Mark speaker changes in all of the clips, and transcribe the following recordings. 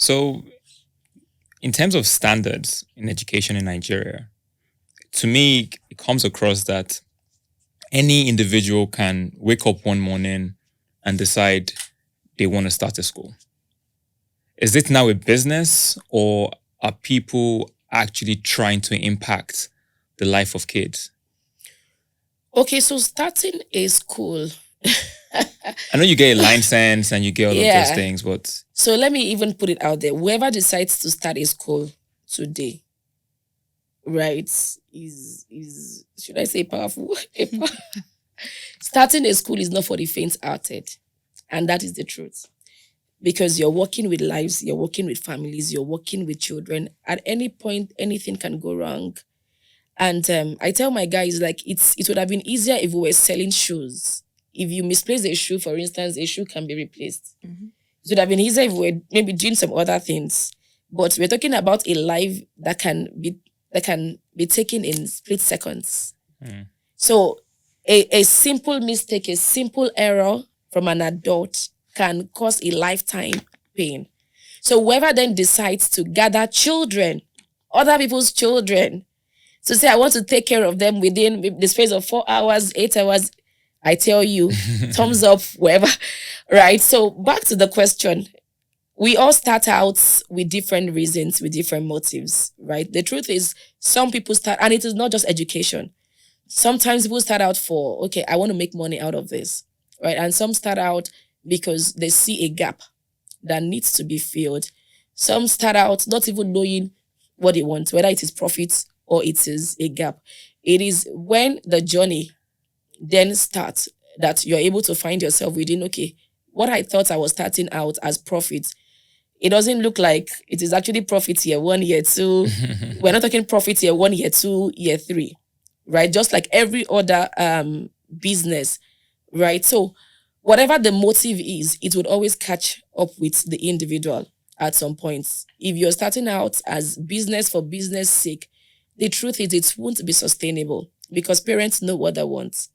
Speaker 1: So, in terms of standards in education in Nigeria, to me, it comes across that any individual can wake up one morning and decide they want to start a school. Is it now a business, or are people actually trying to impact the life of kids?
Speaker 2: Okay, so starting a school.
Speaker 1: I know you get a license and you get all of those
Speaker 2: Yeah.
Speaker 1: things, but
Speaker 2: So let me even put it out there. Whoever decides to start a school today, right, is should I say powerful? Starting a school is not for the faint-hearted, and that is the truth. Because you're working with lives, you're working with families, you're working with children. At any point, anything can go wrong. And I tell my guys, like, it would have been easier if we were selling shoes. If you misplace a shoe, for instance, a shoe can be replaced. It would have been easier if we were maybe doing some other things. But we're talking about a life that can be taken in split seconds.
Speaker 1: mm,
Speaker 2: So a simple mistake, a simple error from an adult can cause a lifetime pain. So whoever then decides to gather children, other people's children, to say I want to take care of them within the space of 4 hours, 8 hours, I tell you, thumbs up, wherever. Right. So back to the question. We all start out with different reasons, with different motives, right? The truth is, some people start, and it is not just education. Sometimes people start out for, okay, I want to make money out of this, right? And some start out because they see a gap that needs to be filled. Some start out not even knowing what they want, whether it is profit or it is a gap. It is when the journey then starts that you're able to find yourself within, okay, what I thought I was starting out as profit, it doesn't look like it is actually profit year 1, year 2. We're not talking profit year 1, year 2, year 3, right? Just like every other business, right? So whatever the motive is, it would always catch up with the individual at some points. If you're starting out as business for business sake, the truth is it won't be sustainable because parents know what they want,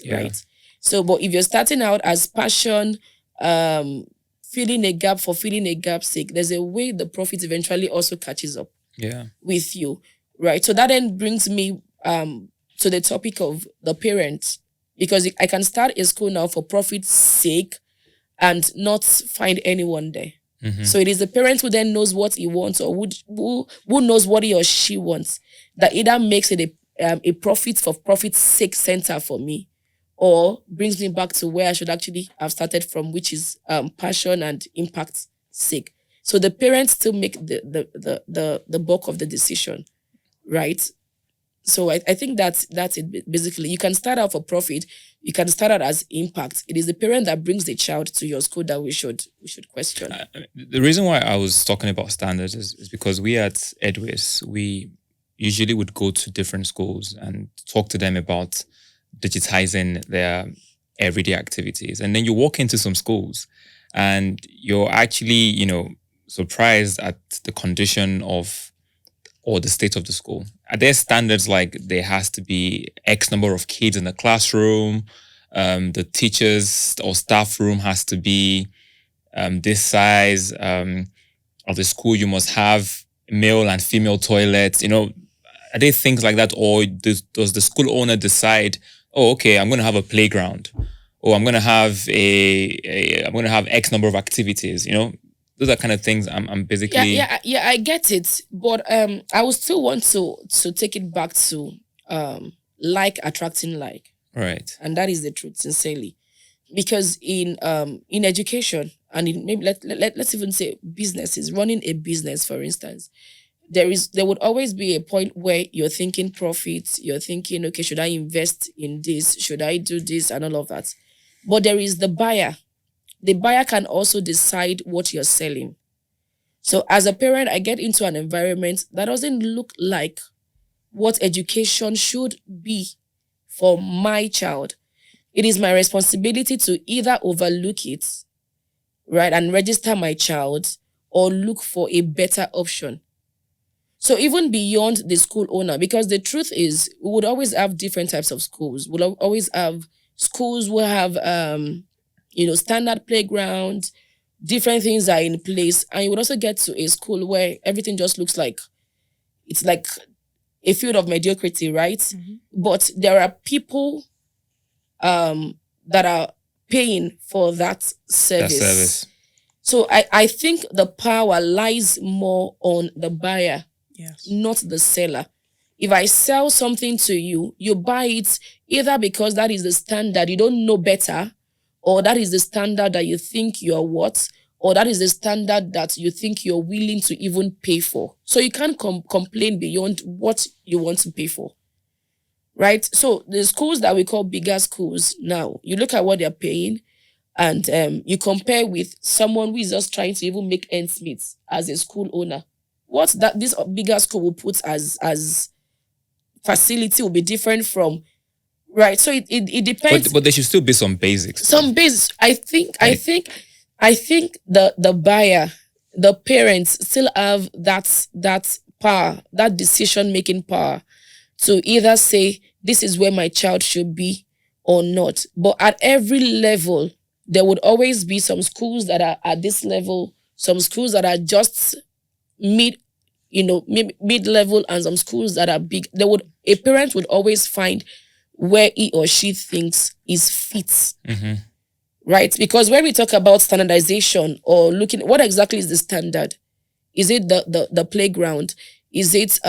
Speaker 1: yeah,
Speaker 2: right? So, but if you're starting out as passion, um, filling a gap for filling a gap sake, there's a way the profit eventually also catches up
Speaker 1: yeah,
Speaker 2: with you, right? So that then brings me to the topic of the parents, because I can start a school now for profit's sake and not find anyone there.
Speaker 1: mhm,
Speaker 2: So it is the parent who then knows what he wants, or who knows what he or she wants, that either makes it a profit for profit's sake center for me, or brings me back to where I should actually have started from, which is passion and impact sake. So the parents still make the bulk of the decision, right? So I think that's it. Basically, you can start out for profit, you can start out as impact. It is the parent that brings the child to your school that we should question.
Speaker 1: The reason why I was talking about standards is because we at Edwis, we usually would go to different schools and talk to them about digitizing their everyday activities. And then you walk into some schools and you're actually, surprised at the condition of or the state of the school. Are there standards like there has to be X number of kids in the classroom? The teachers or staff room has to be this size. Of the school, you must have male and female toilets. Are there things like that, or does the school owner decide? Oh, okay, I'm going to have a playground, or I'm going to have I'm going to have X number of activities. Those are kind of things. I'm
Speaker 2: Yeah,
Speaker 1: basically
Speaker 2: yeah, I get it, but I would still want to take it back to like attracting like,
Speaker 1: right.
Speaker 2: and that is the truth, sincerely, because in education, and in maybe let's even say businesses, running a business, for instance, there would always be a point where you're thinking profits, you're thinking, okay, should I invest in this, should I do this, and all of that. But there is the buyer. The buyer can also decide what you're selling. So as a parent, I get into an environment that doesn't look like what education should be for my child. It is my responsibility to either overlook it, right, and register my child, or look for a better option. So even beyond the school owner, because the truth is, we would always have different types of schools. We'll always have schools who have, standard playgrounds, different things are in place, and you would also get to a school where everything just looks like it's like a field of mediocrity, right? But there are people that are paying for that
Speaker 1: That service.
Speaker 2: So I think the power lies more on the buyer,
Speaker 3: Yes.
Speaker 2: not the seller. If I sell something to you, you buy it either because that is the standard, you don't know better, or that is the standard that you think you're what, or that is the standard that you think you're willing to even pay for. So you can't complain beyond what you want to pay for. Right? So the schools that we call bigger schools now, you look at what they're paying, and you compare with someone who is just trying to even make ends meet as a school owner. What that this bigger school will put as facility will be different from, right? So it depends.
Speaker 1: But there should still be some basics.
Speaker 2: Some basics. I think the buyer, the parents still have that power, that decision making power to either say this is where my child should be or not. But at every level, there would always be some schools that are at this level, some schools that are just mid level, and some schools that are big. A parent would always find where he or she thinks is fit. Right? Because when we talk about standardization or looking, what exactly is the standard? Is it the playground? Is it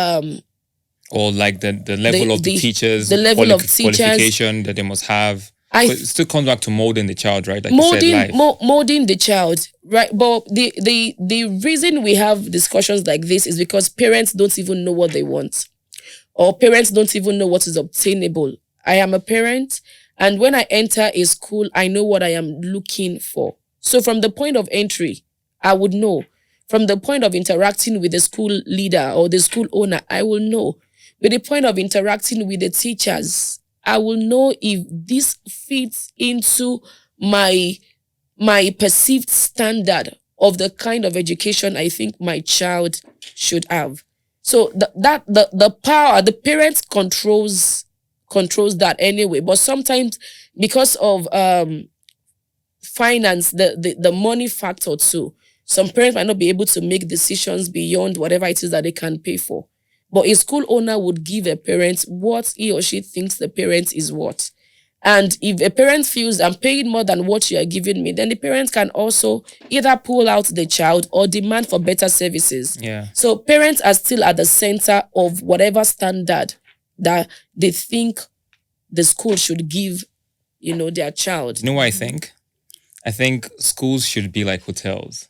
Speaker 1: or like the level of the teachers,
Speaker 2: the level of teachers,
Speaker 1: qualification that they must have? It still comes back to molding the child, right? Like you said,
Speaker 2: molding the child, right? But the reason we have discussions like this is because parents don't even know what they want, or parents don't even know what is obtainable. I am a parent, and when I enter a school, I know what I am looking for. So from the point of entry, I would know. From the point of interacting with the school leader or the school owner, I will know. With the point of interacting with the teachers, I will know if this fits into my perceived standard of the kind of education I think my child should have. So the power, the parent controls that anyway. But sometimes because of finance, the money factor too, some parents might not be able to make decisions beyond whatever it is that they can pay for. But a school owner would give a parent what he or she thinks the parent is worth. And if a parent feels I'm paying more than what you are giving me, then the parent can also either pull out the child or demand for better services.
Speaker 1: Yeah.
Speaker 2: So parents are still at the center of whatever standard that they think the school should give, their child.
Speaker 1: You know what I think? I think schools should be like hotels.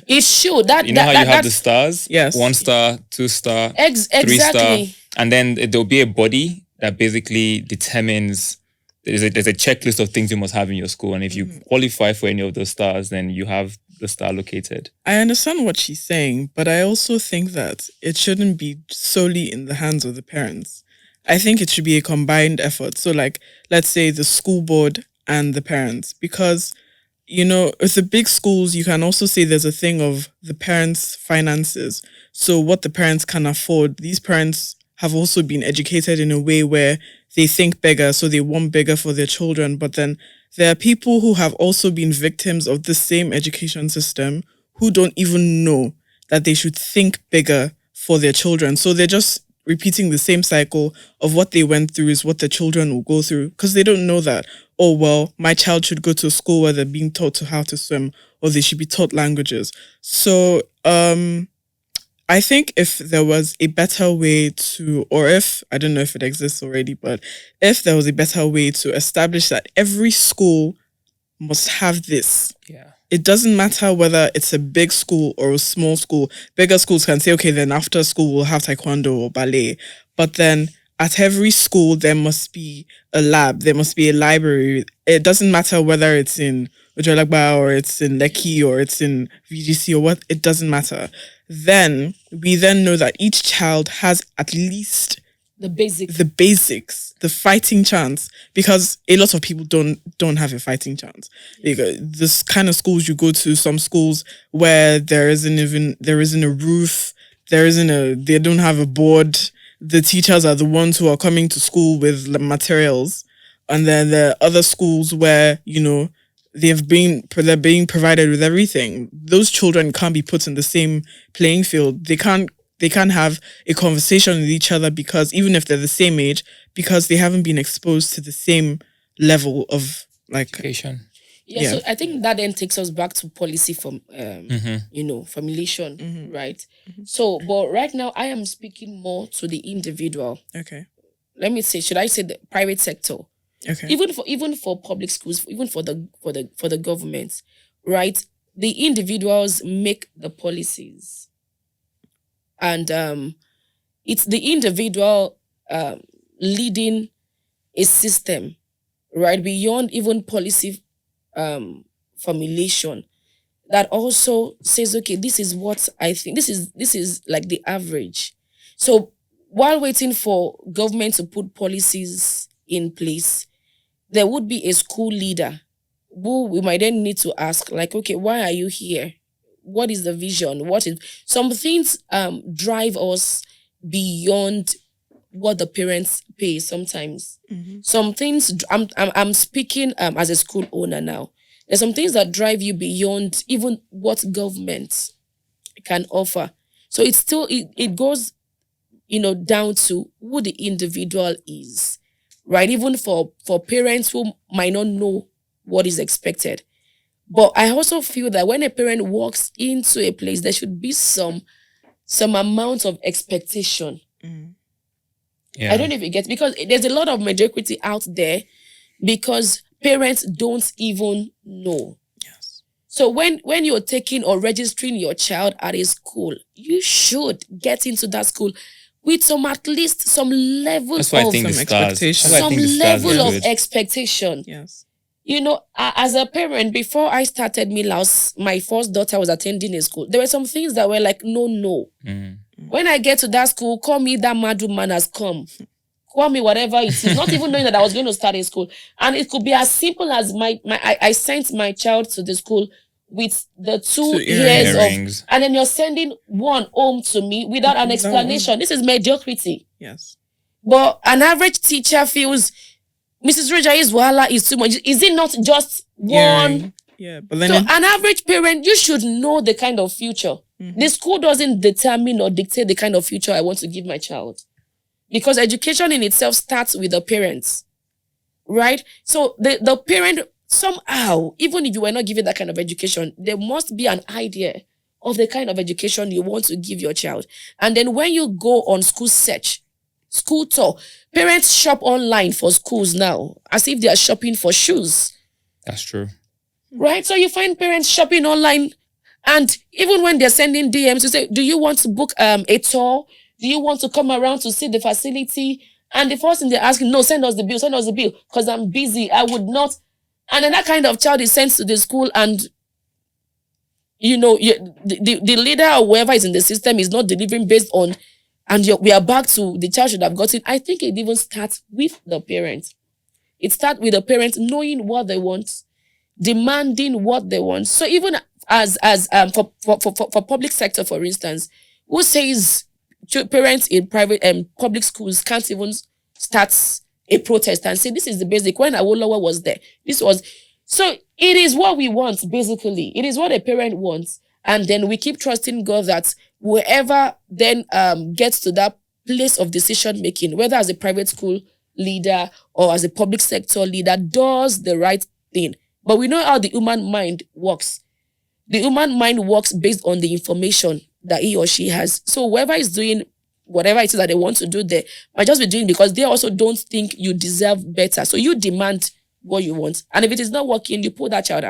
Speaker 2: It should.
Speaker 1: How you have the stars?
Speaker 3: Yes.
Speaker 1: 1 star, 2 star, 3
Speaker 2: exactly.
Speaker 1: star. And then there'll be a body that basically determines there's a checklist of things you must have in your school. And if you qualify for any of those stars, then you have the star located.
Speaker 3: I understand what she's saying, but I also think that it shouldn't be solely in the hands of the parents. I think it should be a combined effort. So like, let's say the school board and the parents, because with the big schools, you can also say there's a thing of the parents' finances. So what the parents can afford, these parents have also been educated in a way where they think bigger, so they want bigger for their children. But then there are people who have also been victims of the same education system who don't even know that they should think bigger for their children. So they're just repeating the same cycle of what they went through is what the children will go through, because they don't know that, oh, well, my child should go to a school where they're being taught how to swim, or they should be taught languages. So I think if there was a better way to, or if, I don't know if it exists already, but if there was a better way to establish that every school must have this.
Speaker 1: Yeah.
Speaker 3: It doesn't matter whether it's a big school or a small school. Bigger schools can say, okay, then after school we'll have taekwondo or ballet. But then at every school there must be a lab, there must be a library. It doesn't matter whether it's in Ojolagba or it's in Lekki or it's in VGC or what, it doesn't matter. Then we then know that each child has at least
Speaker 2: the basics,
Speaker 3: the fighting chance, because a lot of people don't have a fighting chance. This kind of schools you go to, some schools where there isn't a roof, they don't have a board. The teachers are the ones who are coming to school with materials, and then there are other schools where they're being provided with everything. Those children can't be put in the same playing field. They can't have a conversation with each other, because even if they're the same age, because they haven't been exposed to the same level of like
Speaker 1: Education.
Speaker 2: Yeah,
Speaker 3: Yeah.
Speaker 2: so I think that then takes us back to policy from
Speaker 1: Mm-hmm.
Speaker 2: formulation, right? So, but right now I am speaking more to the individual.
Speaker 3: okay.
Speaker 2: Let me say, should I say the private sector?
Speaker 3: Okay.
Speaker 2: Even for public schools, even for the government, right? The individuals make the policies, and it's the individual leading a system, right, beyond even policy formulation, that also says, okay, this is what I think, this is like the average. So while waiting for government to put policies in place, there would be a school leader who we might then need to ask, like, okay, why are you here? What is the vision? What is some things drive us beyond what the parents pay sometimes. Some things I'm speaking as a school owner now. There's some things that drive you beyond even what government can offer. So it's still it goes, down to who the individual is, right? Even for parents who might not know what is expected. But I also feel that when a parent walks into a place, there should be some amount of expectation.
Speaker 1: Yeah.
Speaker 2: I don't know if you get, because there's a lot of mediocrity out there because parents don't even know.
Speaker 3: Yes.
Speaker 2: So when you're taking or registering your child at a school, you should get into that school with at least some level
Speaker 1: That's why I
Speaker 2: of
Speaker 1: think the
Speaker 3: Some
Speaker 1: stars.
Speaker 3: expectation.
Speaker 1: That's why I
Speaker 2: some
Speaker 1: think the stars
Speaker 2: level
Speaker 1: is
Speaker 2: of
Speaker 1: good.
Speaker 2: expectation.
Speaker 3: Yes.
Speaker 2: As a parent, before I started Milaus, my first daughter was attending a school. There were some things that were like, no.
Speaker 1: Mm.
Speaker 2: When I get to that school, call me that mad woman has come. Call me whatever it is, not even knowing that I was going to start a school. And it could be as simple as I sent my child to the school with the 2 years
Speaker 1: earrings.
Speaker 2: and then you're sending one home to me without an explanation. This is mediocrity.
Speaker 3: Yes.
Speaker 2: But an average teacher feels Mrs. Rajai's wahala is too much. Is it not just one?
Speaker 3: Yeah. But then
Speaker 2: So an average parent, you should know the kind of future. The school doesn't determine or dictate the kind of future I want to give my child. Because education in itself starts with the parents, right? So the parent, somehow, even if you were not given that kind of education, there must be an idea of the kind of education you want to give your child. And then when you go on school search, school tour, parents shop online for schools now, as if they are shopping for shoes.
Speaker 1: That's true.
Speaker 2: Right? So you find parents shopping online, and even when they're sending DMs, you say, do you want to book a tour? Do you want to come around to see the facility? And the first thing they're asking, no, send us the bill, because I'm busy. I would not. And then that kind of child is sent to the school, and the leader or whoever is in the system is not delivering based on, and we are back to the child should have gotten. I think it even starts with the parents. It starts with the parents knowing what they want, demanding what they want. So even as for public sector, for instance, who says parents in private and public schools can't even start a protest and say this is the basic? When Awolowo was there, this was. So it is what we want, basically. It is what a parent wants. And then we keep trusting God that whoever then gets to that place of decision making, whether as a private school leader or as a public sector leader, does the right thing. But we know how the human mind works. The human mind works based on the information that he or she has. So whoever is doing whatever it is that they want to do there might just be doing because they also don't think you deserve better. So you demand what you want. And if it is not working, you pull that child out.